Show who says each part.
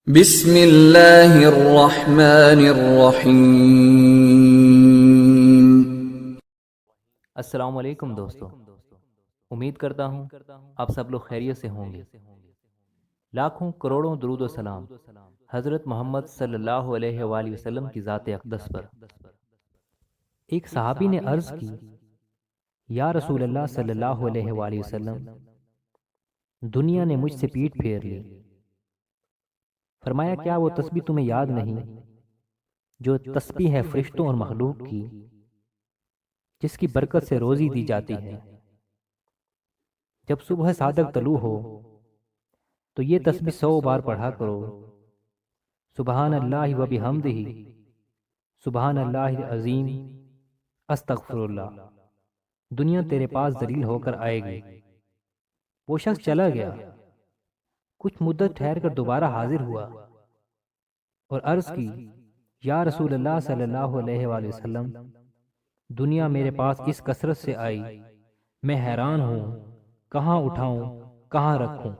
Speaker 1: بسم اللہ الرحمن الرحیم۔
Speaker 2: السلام علیکم دوستو، امید کرتا ہوں آپ سب لوگ خیریت سے ہوں گے۔ لاکھوں کروڑوں درود و سلام حضرت محمد صلی اللہ علیہ وآلہ وسلم کی ذات اقدس پر۔ ایک صحابی نے عرض کی، یا رسول اللہ صلی اللہ علیہ وآلہ وسلم، دنیا نے مجھ سے پیٹھ پھیر لی۔ فرمایا، کیا وہ تسبیح تمہیں یاد نہیں جو تسبیح ہے فرشتوں اور مخلوق کی، جس کی برکت سے روزی دی جاتی ہے؟ جب صبح صادق طلوع ہو تو یہ تسبیح 100 بار پڑھا کرو، سبحان اللہ و بحمدہ، سبحان اللہ العظیم، استغفر اللہ۔ دنیا تیرے پاس ذلیل ہو کر آئے گی۔ وہ شخص چلا گیا، کچھ مدت ٹھہر کر دوبارہ حاضر ہوا اور عرض کی، یا رسول اللہ صلی اللہ علیہ وآلہ وسلم، دنیا میرے پاس اس کثرت سے آئی، میں حیران ہوں، کہاں اٹھاؤں کہاں رکھوں۔